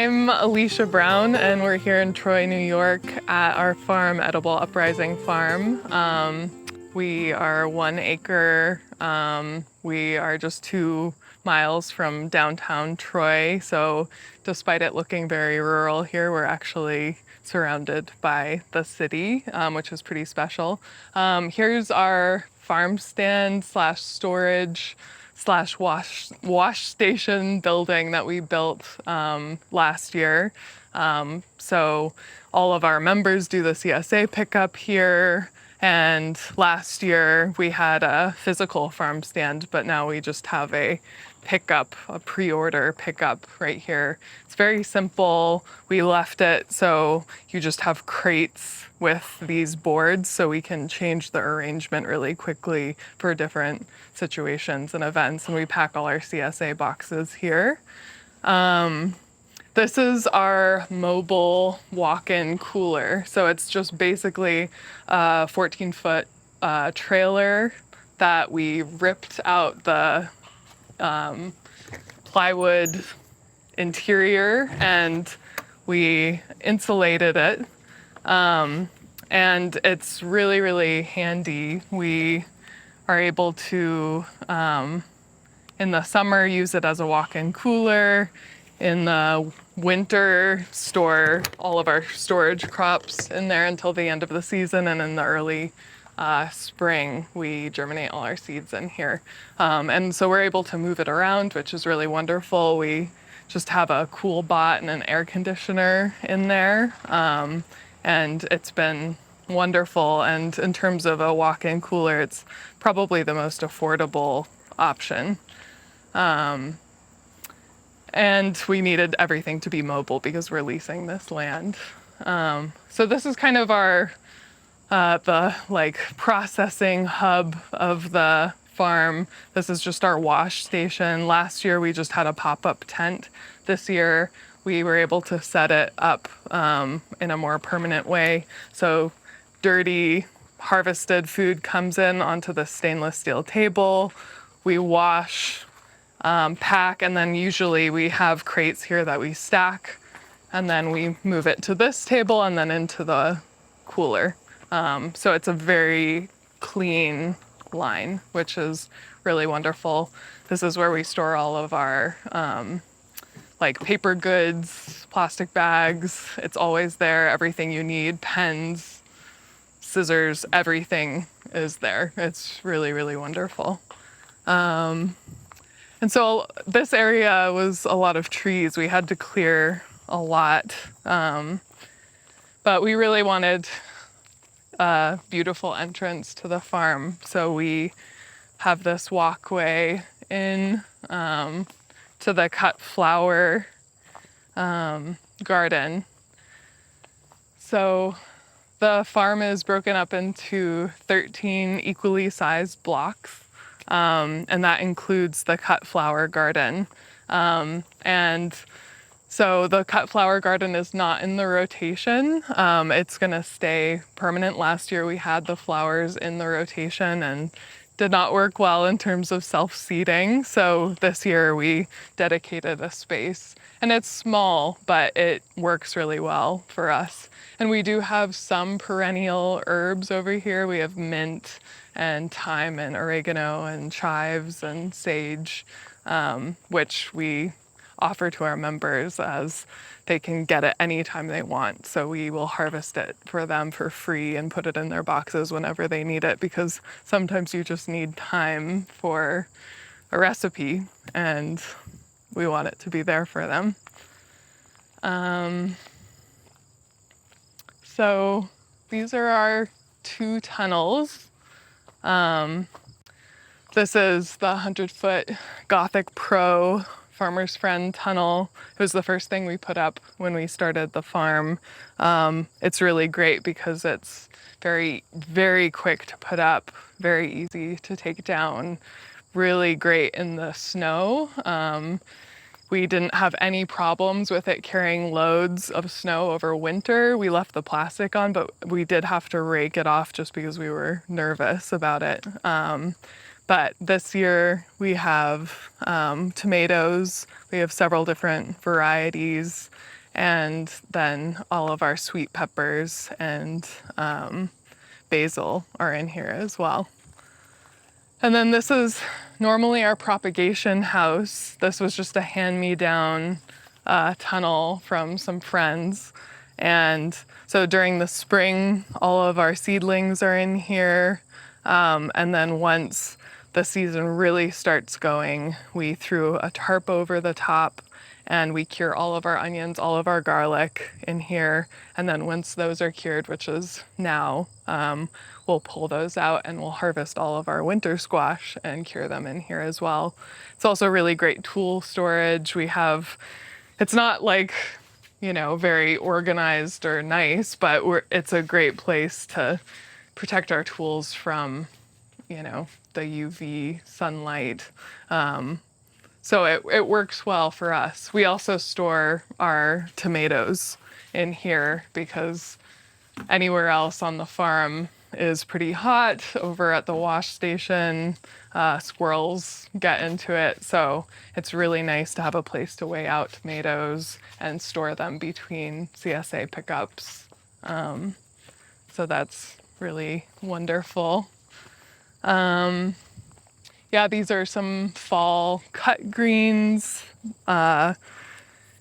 I'm Alicia Brown, and we're here in Troy, New York at our farm, Edible Uprising Farm. We are 1 acre. We are just 2 miles from downtown Troy, so despite it looking very rural here, we're actually surrounded by the city, which is pretty special. Here's our farm stand slash storage slash wash station building that we built last year. So all of our members do the CSA pickup here. And last year we had a physical farm stand, but now we just have a pickup, a pre-order pickup right here. It's very simple. We left it so you just have crates with these boards so we can change the arrangement really quickly for different situations and events. And we pack all our CSA boxes here. This is our mobile walk-in cooler. So it's just basically a 14-foot trailer that we ripped out the plywood interior and we insulated it. And it's really, really handy. We are able to, in the summer, use it as a walk-in cooler. In the winter, store all of our storage crops in there until the end of the season, and in the early spring, we germinate all our seeds in here. And so we're able to move it around, which is really wonderful. We just have a cool bot and an air conditioner in there, and it's been wonderful. And in terms of a walk-in cooler, it's probably the most affordable option. And we needed everything to be mobile because we're leasing this land. So this is kind of our the processing hub of the farm. This is just our wash station. Last year we just had a pop-up tent. This year we were able to set it up in a more permanent way. So dirty harvested food comes in onto the stainless steel table. We wash, pack, and then usually we have crates here that we stack, and then we move it to this table and then into the cooler. So it's a very clean line, which is really wonderful. This is where we store all of our paper goods, plastic bags. It's always there, everything you need, pens, scissors, everything is there. It's really, really wonderful. And so this area was a lot of trees. We had to clear a lot. But we really wanted a beautiful entrance to the farm. So we have this walkway in to the cut flower garden. So the farm is broken up into 13 equally sized blocks. And that includes the cut flower garden. And so the cut flower garden is not in the rotation. It's gonna stay permanent. Last year we had the flowers in the rotation and did not work well in terms of self-seeding. So this year we dedicated a space, and it's small, but it works really well for us. And we do have some perennial herbs over here. We have mint and thyme and oregano and chives and sage, which we offer to our members as they can get it anytime they want. So we will harvest it for them for free and put it in their boxes whenever they need it, because sometimes you just need time for a recipe and we want it to be there for them. So these are our 2 tunnels. This is the 100-foot Gothic Pro Farmer's Friend tunnel. It was the first thing we put up when we started the farm. It's really great because it's very, very quick to put up, very easy to take down, really great in the snow. We didn't have any problems with it carrying loads of snow over winter. We left the plastic on, but we did have to rake it off just because we were nervous about it. But this year we have tomatoes. We have several different varieties, and then all of our sweet peppers and basil are in here as well. And then this is normally our propagation house. This was just a hand-me-down tunnel from some friends. And so during the spring, all of our seedlings are in here. And then once the season really starts going, we threw a tarp over the top and we cure all of our onions, all of our garlic in here. And then once those are cured, which is now, we'll pull those out and we'll harvest all of our winter squash and cure them in here as well. It's also really great tool storage. It's not like, very organized or nice, but it's a great place to protect our tools from, the UV sunlight. So it works well for us. We also store our tomatoes in here because anywhere else on the farm is pretty hot. Over at the wash station, squirrels get into it. So it's really nice to have a place to weigh out tomatoes and store them between CSA pickups. So that's really wonderful. Yeah, these are some fall cut greens.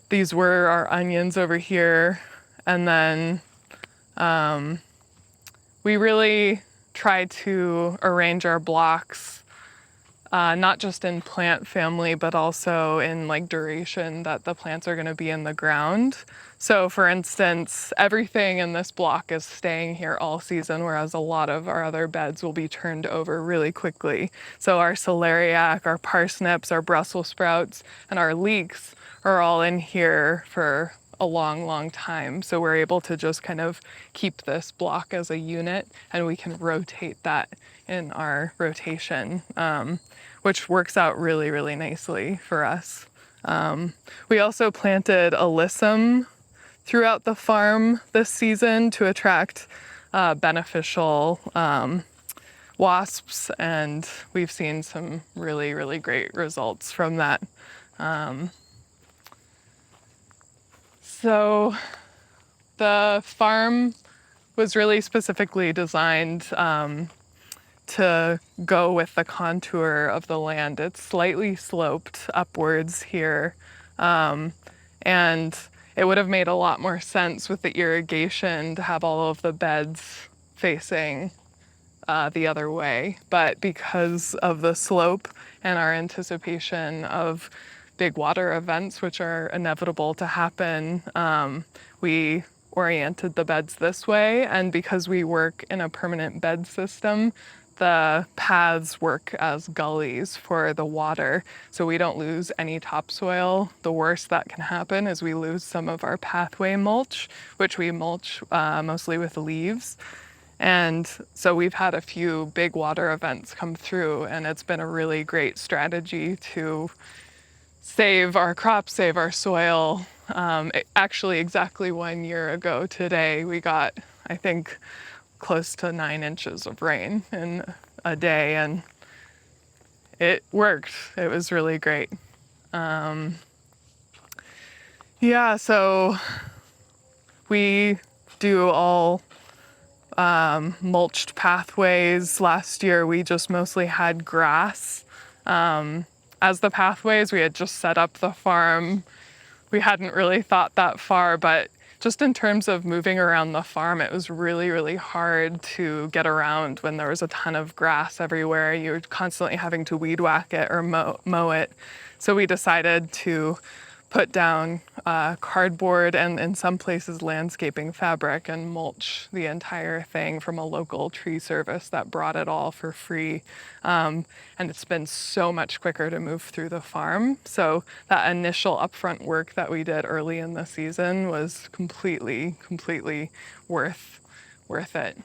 These were our onions over here. And then we really try to arrange our blocks, not just in plant family, but also in duration that the plants are gonna be in the ground. So for instance, everything in this block is staying here all season, whereas a lot of our other beds will be turned over really quickly. So our celeriac, our parsnips, our Brussels sprouts, and our leeks are all in here for a long, long time. So we're able to just kind of keep this block as a unit, and we can rotate that in our rotation, which works out really, really nicely for us. We also planted alyssum throughout the farm this season to attract beneficial wasps, and we've seen some really, really great results from that. So the farm was really specifically designed to go with the contour of the land. It's slightly sloped upwards here, and it would have made a lot more sense with the irrigation to have all of the beds facing the other way. But because of the slope and our anticipation of big water events, which are inevitable to happen, we oriented the beds this way. And because we work in a permanent bed system, the paths work as gullies for the water, so we don't lose any topsoil. The worst that can happen is we lose some of our pathway mulch, which we mulch mostly with leaves. And so we've had a few big water events come through, and it's been a really great strategy to save our crops, save our soil. Actually, exactly 1 year ago today, we got, I think, close to 9 inches of rain in a day, and it worked. It was really great. Yeah, so we do all mulched pathways. Last year we just mostly had grass as the pathways. We had just set up the farm. We hadn't really thought that far, but just in terms of moving around the farm, it was really, really hard to get around when there was a ton of grass everywhere. You were constantly having to weed whack it or mow it. So we decided to put down cardboard and in some places landscaping fabric and mulch the entire thing from a local tree service that brought it all for free. And it's been so much quicker to move through the farm. So that initial upfront work that we did early in the season was completely worth it.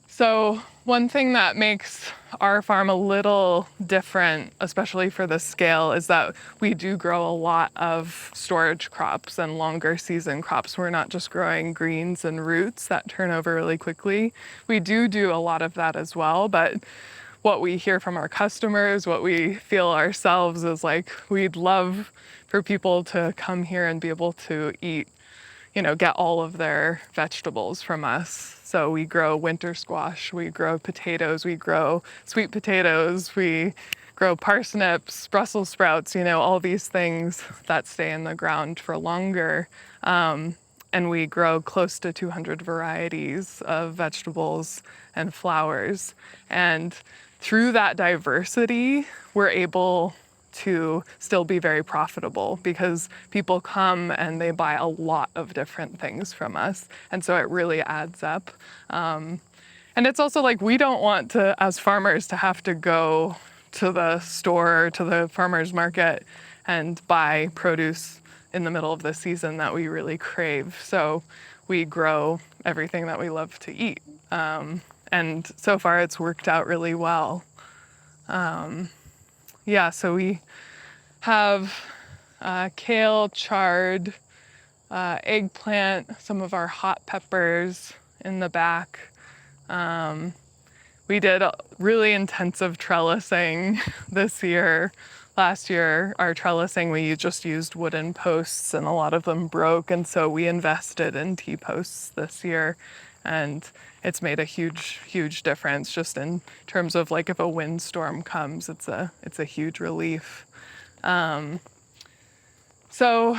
So one thing that makes our farm a little different, especially for the scale, is that we do grow a lot of storage crops and longer season crops. We're not just growing greens and roots that turn over really quickly. We do a lot of that as well, but what we hear from our customers, what we feel ourselves is like, we'd love for people to come here and be able to eat, get all of their vegetables from us. So we grow winter squash, we grow potatoes, we grow sweet potatoes, we grow parsnips, Brussels sprouts, all these things that stay in the ground for longer. And we grow close to 200 varieties of vegetables and flowers. And through that diversity, we're able to still be very profitable because people come and they buy a lot of different things from us. And so it really adds up. And it's also like we don't want to, as farmers, to have to go to the store, to the farmer's market and buy produce in the middle of the season that we really crave. So we grow everything that we love to eat. And so far it's worked out really well. So we have kale, chard, eggplant, some of our hot peppers in the back. We did really intensive trellising this year. Last year, our trellising, we just used wooden posts and a lot of them broke. And so we invested in T-posts this year. And it's made a huge, huge difference just in terms of like if a windstorm comes, it's a huge relief. So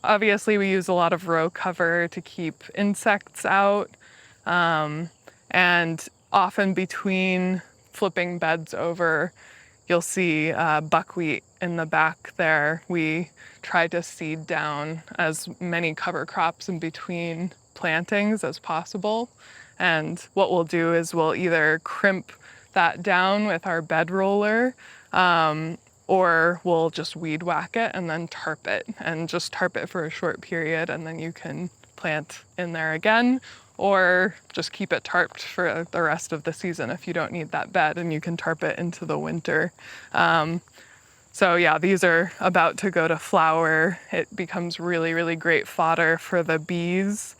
obviously we use a lot of row cover to keep insects out. And often between flipping beds over, you'll see buckwheat in the back there. We try to seed down as many cover crops in between plantings as possible. And what we'll do is we'll either crimp that down with our bed roller, or we'll just weed whack it and then tarp it, and just tarp it for a short period, and then you can plant in there again, or just keep it tarped for the rest of the season if you don't need that bed, and you can tarp it into the winter. So yeah, these are about to go to flower. It becomes really, really great fodder for the bees,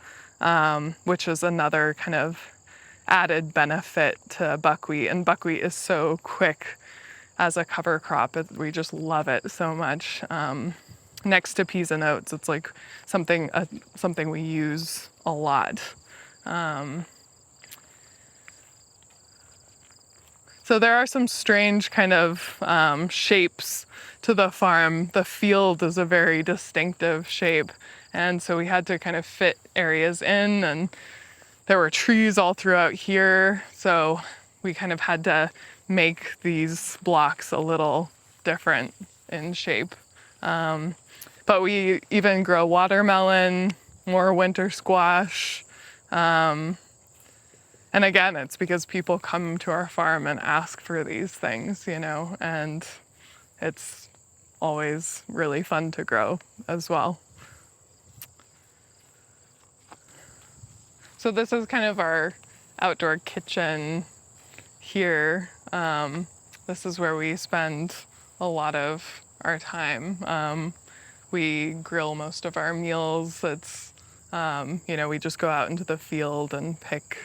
which is another kind of added benefit to buckwheat. And buckwheat is so quick as a cover crop. We just love it so much. Next to peas and oats, it's like something we use a lot. So there are some strange kind of shapes to the farm. The field is a very distinctive shape, and so we had to kind of fit areas in, and there were trees all throughout here, so we kind of had to make these blocks a little different in shape. But we even grow watermelon, more winter squash, and again, it's because people come to our farm and ask for these things, and it's always really fun to grow as well. So this is kind of our outdoor kitchen here. This is where we spend a lot of our time. We grill most of our meals. It's, we just go out into the field and pick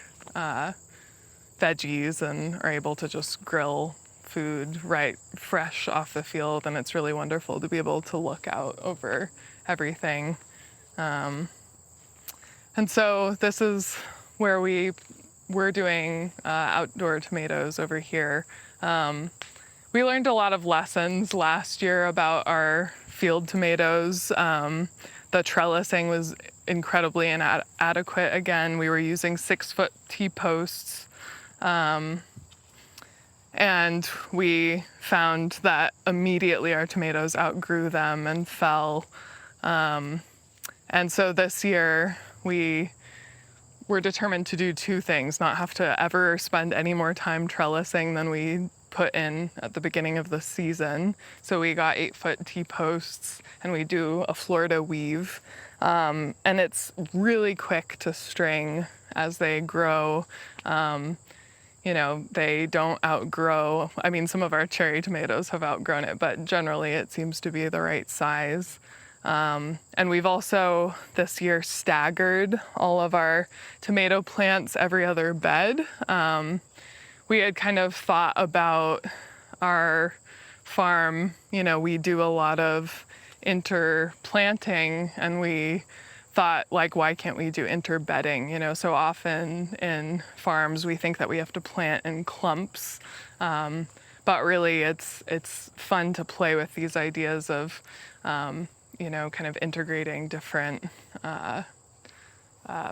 veggies and are able to just grill food right fresh off the field, and it's really wonderful to be able to look out over everything. And so this is where we're doing outdoor tomatoes over here. We learned a lot of lessons last year about our field tomatoes. The trellising was incredibly inadequate. Again, we were using 6-foot T-posts. And we found that immediately our tomatoes outgrew them and fell. And so this year we were determined to do two things: not have to ever spend any more time trellising than we put in at the beginning of the season. So we got 8-foot T-posts, and we do a Florida weave. And it's really quick to string as they grow. They don't outgrow. I mean, some of our cherry tomatoes have outgrown it, but generally it seems to be the right size. And we've also this year staggered all of our tomato plants every other bed. We had kind of thought about our farm. We do a lot of interplanting, and we thought, like, why can't we do interbedding? You know, so often in farms we think that we have to plant in clumps, but really it's fun to play with these ideas of, you know, kind of integrating different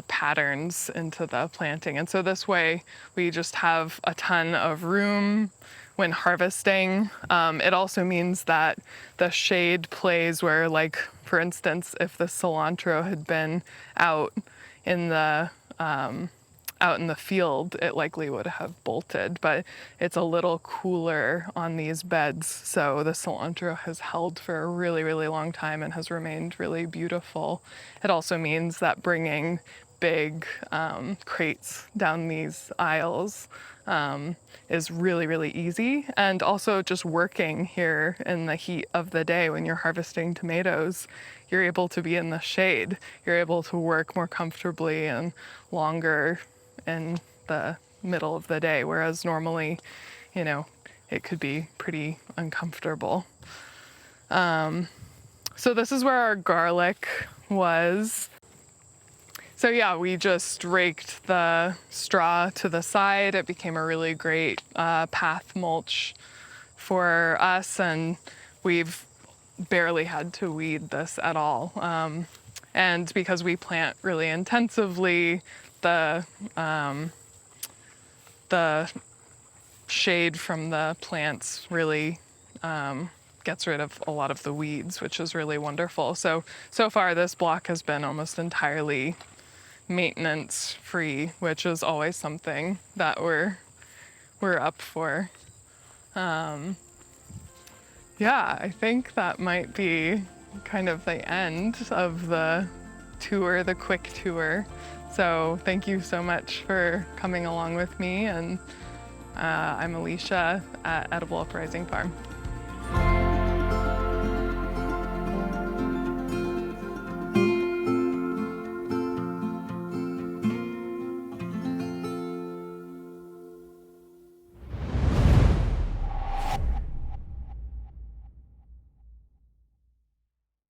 patterns into the planting. And so this way we just have a ton of room when harvesting. It also means that the shade plays where, like, for instance, if the cilantro had been out in the field, it likely would have bolted, but it's a little cooler on these beds, so the cilantro has held for a really, really long time and has remained really beautiful. It also means that bringing big crates down these aisles is really, really easy. And also just working here in the heat of the day when you're harvesting tomatoes, you're able to be in the shade. You're able to work more comfortably and longer in the middle of the day, whereas normally, you know, it could be pretty uncomfortable. So this is where our garlic was. So yeah, we just raked the straw to the side. It became a really great path mulch for us, and we've barely had to weed this at all. And because we plant really intensively, the shade from the plants really gets rid of a lot of the weeds, which is really wonderful. So far this block has been almost entirely maintenance free, which is always something that we're up for. Yeah, I think that might be kind of the end of the tour, the quick tour. So thank you so much for coming along with me, and I'm Alicia at Edible Uprising Farm.